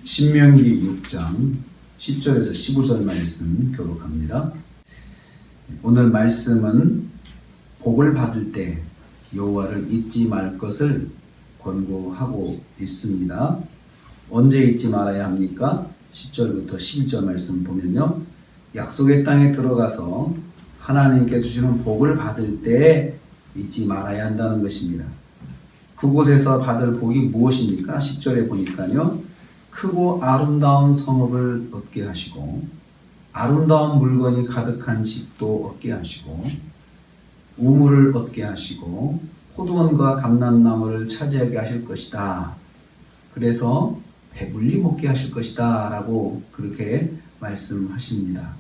신명기 6장 10절에서 15절 말씀 교독합니다. 오늘 말씀은 복을 받을 때 여호와를 잊지 말 것을 권고하고 있습니다. 언제 잊지 말아야 합니까? 10절부터 11절 말씀 보면요, 약속의 땅에 들어가서 하나님께 주시는 복을 받을 때 잊지 말아야 한다는 것입니다. 그곳에서 받을 복이 무엇입니까? 10절에 보니까요, 크고 아름다운 성읍을 얻게 하시고 아름다운 물건이 가득한 집도 얻게 하시고 우물을 얻게 하시고 포도원과 감람나무를 차지하게 하실 것이다. 그래서 배불리 먹게 하실 것이다 라고 그렇게 말씀하십니다.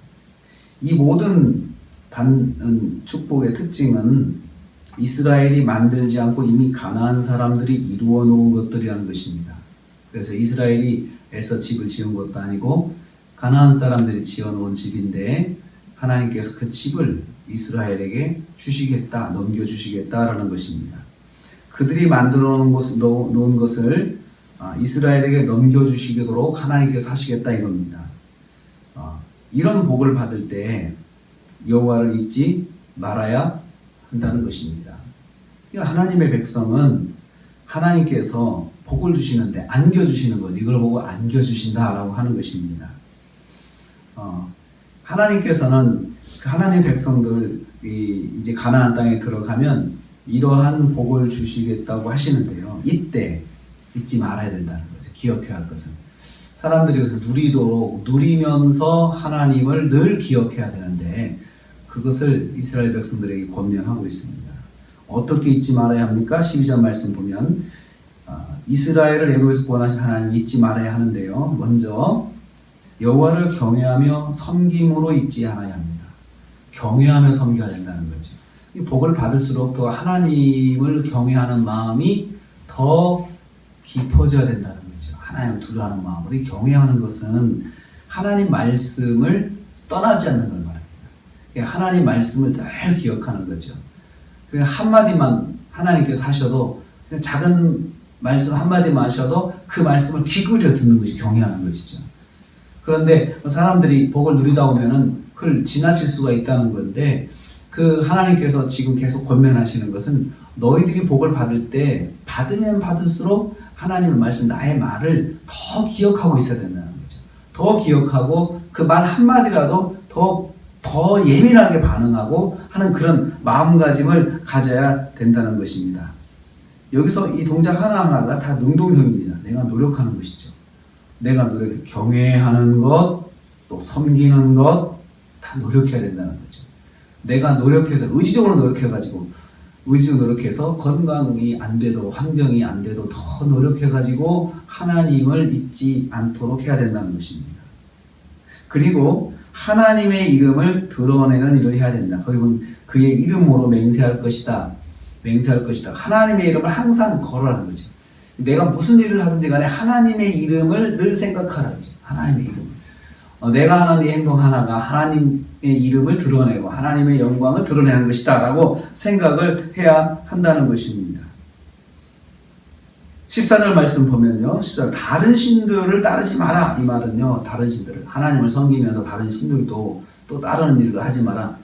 이 모든 축복의 특징은 이스라엘이 만들지 않고 이미 가나안 사람들이 이루어 놓은 것들이라는 것입니다. 그래서 이스라엘이 애써 집을 지은 것도 아니고 가나안 사람들이 지어놓은 집인데 하나님께서 그 집을 이스라엘에게 주시겠다, 넘겨주시겠다라는 것입니다. 그들이 만들어 놓은 것을 이스라엘에게 넘겨주시도록 하나님께서 하시겠다 이겁니다. 이런 복을 받을 때 여호와를 잊지 말아야 한다는 것입니다. 하나님의 백성은 하나님께서 복을 주시는데 안겨주시는 것, 이걸 보고 안겨주신다라고 하는 것입니다. 하나님께서는 하나님 백성들이 이제 가나안 땅에 들어가면 이러한 복을 주시겠다고 하시는데요, 이때 잊지 말아야 된다는 거죠. 기억해야 할 것은 사람들이 그래서 누리면서 하나님을 늘 기억해야 되는데 그것을 이스라엘 백성들에게 권면하고 있습니다. 어떻게 잊지 말아야 합니까? 12절 말씀 보면 이스라엘을 애굽에서 구원하신 하나님 잊지 말아야 하는데요, 먼저 여호와를 경외하며 섬김으로 잊지 않아야 합니다. 경외하며 섬겨야 된다는 거죠. 복을 받을수록 더 하나님을 경외하는 마음이 더 깊어져야 된다는 거죠. 하나님을 두려워하는 마음으로. 경외하는 것은 하나님 말씀을 떠나지 않는 걸 말합니다. 하나님 말씀을 늘 기억하는 거죠. 그냥 한마디만 하나님께서 하셔도, 그냥 작은 말씀 한마디만 하셔도 그 말씀을 귀 기울여 듣는 것이 경외하는 것이죠. 그런데 사람들이 복을 누리다 보면은 그걸 지나칠 수가 있다는 건데, 그 하나님께서 지금 계속 권면하시는 것은 너희들이 복을 받을 때 받으면 받을수록 하나님의 말씀, 나의 말을 더 기억하고 있어야 된다는 거죠. 더 기억하고 그 말 한마디라도 더 예민하게 반응하고 하는 그런 마음가짐을 가져야 된다는 것입니다. 여기서 이 동작 하나하나가 다 능동형입니다. 내가 노력하는 것이죠. 내가 경외하는 것, 또 섬기는 것, 다 노력해야 된다는 거죠. 내가 노력해서, 의지적으로 노력해서 건강이 안 돼도, 환경이 안 돼도 더 노력해가지고 하나님을 잊지 않도록 해야 된다는 것입니다. 그리고 하나님의 이름을 드러내는 일을 해야 된다. 거기 보면 그의 이름으로 맹세할 것이다. 하나님의 이름을 항상 거론하는 거죠. 내가 무슨 일을 하든지 간에 하나님의 이름을 늘 생각하라는 거죠. 하나님의 이름을. 내가 하는 이 행동 하나가 하나님의 이름을 드러내고 하나님의 영광을 드러내는 것이다 라고 생각을 해야 한다는 것입니다. 14절 말씀 보면요, 14절 다른 신들을 따르지 마라. 이 말은요, 다른 신들을, 하나님을 섬기면서 다른 신들도 또 따르는 일을 하지 마라.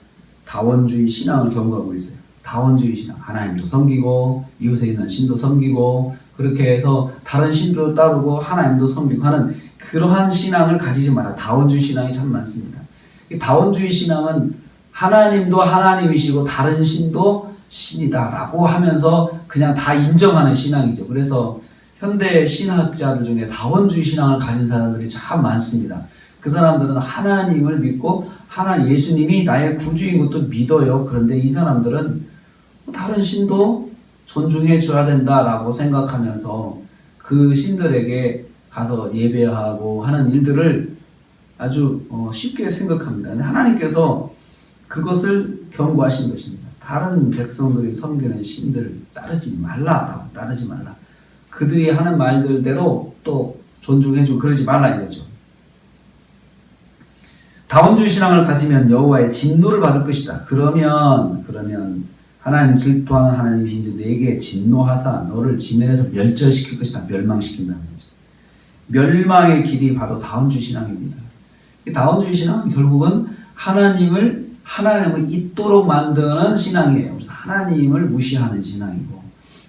다원주의 신앙을 경고하고 있어요. 다원주의 신앙, 하나님도 섬기고 이웃에 있는 신도 섬기고 그렇게 해서 다른 신도 따르고 하나님도 섬기고 하는 그러한 신앙을 가지지 마라. 다원주의 신앙이 참 많습니다. 이 다원주의 신앙은 하나님도 하나님이시고 다른 신도 신이다라고 하면서 그냥 다 인정하는 신앙이죠. 그래서 현대 신학자들 중에 다원주의 신앙을 가진 사람들이 참 많습니다. 그 사람들은 하나님을 믿고 예수님이 나의 구주인 것도 믿어요. 그런데 이 사람들은 다른 신도 존중해 줘야 된다라고 생각하면서 그 신들에게 가서 예배하고 하는 일들을 아주 쉽게 생각합니다. 근데 하나님께서 그것을 경고하신 것입니다. 다른 백성들이 섬기는 신들을 따르지 말라. 그들이 하는 말들대로 또 존중해주고 그러지 말라 이거죠. 다원주의 신앙을 가지면 여호와의 진노를 받을 것이다. 그러면 하나님 질투하는 하나님이신지 내게 진노하사 너를 지면에서 멸절시킬 것이다. 멸망시킨다는 거죠. 멸망의 길이 바로 다운주의 신앙입니다. 이 다운주의 신앙은 결국은 하나님을 잊도록 만드는 신앙이에요. 그래서 하나님을 무시하는 신앙이고,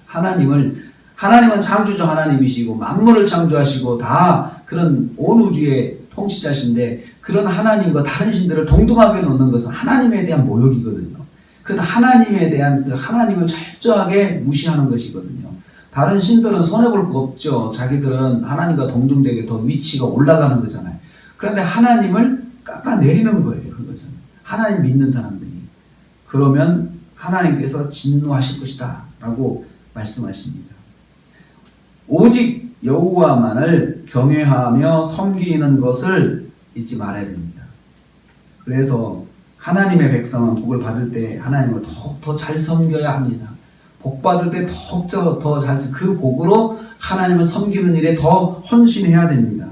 하나님은 창조주 하나님이시고 만물을 창조하시고 다 그런 온 우주의 통치자신데, 그런 하나님과 다른 신들을 동등하게 놓는 것은 하나님에 대한 모욕이거든요. 그 하나님에 대한 그 하나님을 철저하게 무시하는 것이거든요. 다른 신들은 손해볼 거 없죠. 자기들은 하나님과 동등되게 더 위치가 올라가는 거잖아요. 그런데 하나님을 깎아내리는 거예요. 그것은 하나님 믿는 사람들이. 그러면 하나님께서 진노하실 것이다 라고 말씀하십니다. 오직 여호와만을 경외하며 섬기는 것을 잊지 말아야 됩니다. 그래서 하나님의 백성은 복을 받을 때 하나님을 더욱 잘 섬겨야 합니다. 복 받을 때 더욱 더 잘, 그 복으로 하나님을 섬기는 일에 더 헌신해야 됩니다.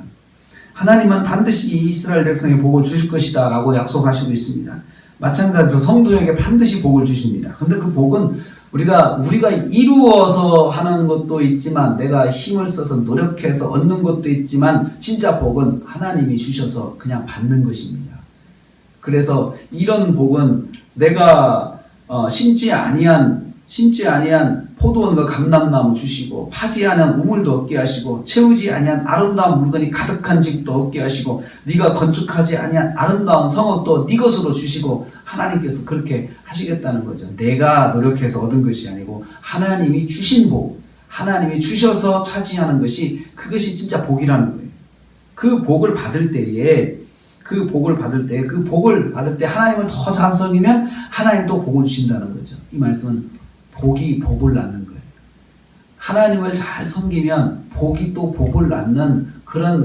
하나님은 반드시 이스라엘 백성의 복을 주실 것이다 라고 약속하시고 있습니다. 마찬가지로 성도에게 반드시 복을 주십니다. 근데 그 복은 우리가 이루어서 하는 것도 있지만, 내가 힘을 써서 노력해서 얻는 것도 있지만, 진짜 복은 하나님이 주셔서 그냥 받는 것입니다. 그래서 이런 복은 내가 심지 아니한 포도원과 감람나무 주시고, 파지 않은 우물도 얻게 하시고, 채우지 아니한 아름다운 물건이 가득한 집도 얻게 하시고, 네가 건축하지 아니한 아름다운 성읍도 네 것으로 주시고, 하나님께서 그렇게 하시겠다는 거죠. 내가 노력해서 얻은 것이 아니고 하나님이 주신 복, 하나님이 주셔서 차지하는 것이, 그것이 진짜 복이라는 거예요. 그 복을 받을 때 하나님을 더 잘 섬기면 하나님도 복을 주신다는 거죠. 이 말씀은 복이 복을 낳는 거예요. 하나님을 잘 섬기면 복이 또 복을 낳는 그런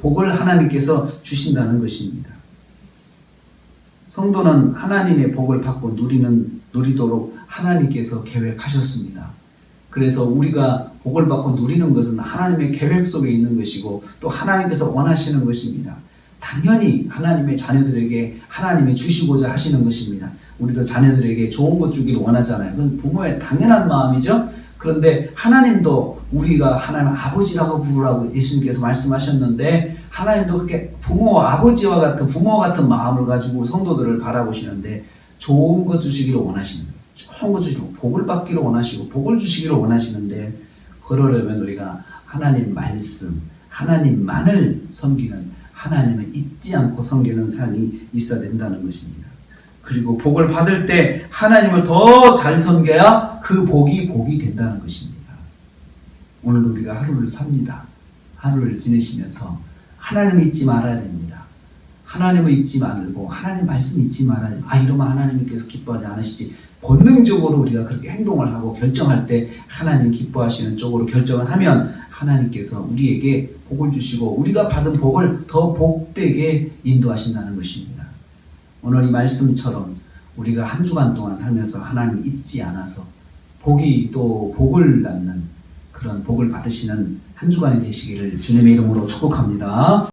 복을 하나님께서 주신다는 것입니다. 성도는 하나님의 복을 받고 누리도록 하나님께서 계획하셨습니다. 그래서 우리가 복을 받고 누리는 것은 하나님의 계획 속에 있는 것이고, 또 하나님께서 원하시는 것입니다. 당연히 하나님의 자녀들에게 하나님이 주시고자 하시는 것입니다. 우리도 자녀들에게 좋은 것 주기를 원하잖아요. 그것은 부모의 당연한 마음이죠. 그런데 하나님도 우리가 하나님 아버지라고 부르라고 예수님께서 말씀하셨는데, 하나님도 그렇게 아버지와 같은 부모 같은 마음을 가지고 성도들을 바라보시는데, 좋은 것 주시기를 원하시는 거예요. 좋은 것 주시고 복을 받기를 원하시고 복을 주시기를 원하시는데, 그러려면 우리가 하나님 말씀, 하나님만을 섬기는, 하나님을 잊지 않고 섬기는 삶이 있어야 된다는 것입니다. 그리고 복을 받을 때 하나님을 더 잘 섬겨야 그 복이 된다는 것입니다. 오늘 우리가 하루를 삽니다. 하루를 지내시면서 하나님을 잊지 말아야 됩니다. 하나님을 잊지 말고 하나님 말씀 잊지 말아야 됩니다. 이러면 하나님께서 기뻐하지 않으시지. 본능적으로 우리가 그렇게 행동을 하고 결정할 때 하나님 기뻐하시는 쪽으로 결정을 하면 하나님께서 우리에게 복을 주시고 우리가 받은 복을 더 복되게 인도하신다는 것입니다. 오늘 이 말씀처럼 우리가 한 주간 동안 살면서 하나님 잊지 않아서 복이 또 복을 낳는 그런 복을 받으시는 한 주간이 되시기를 주님의 이름으로 축복합니다.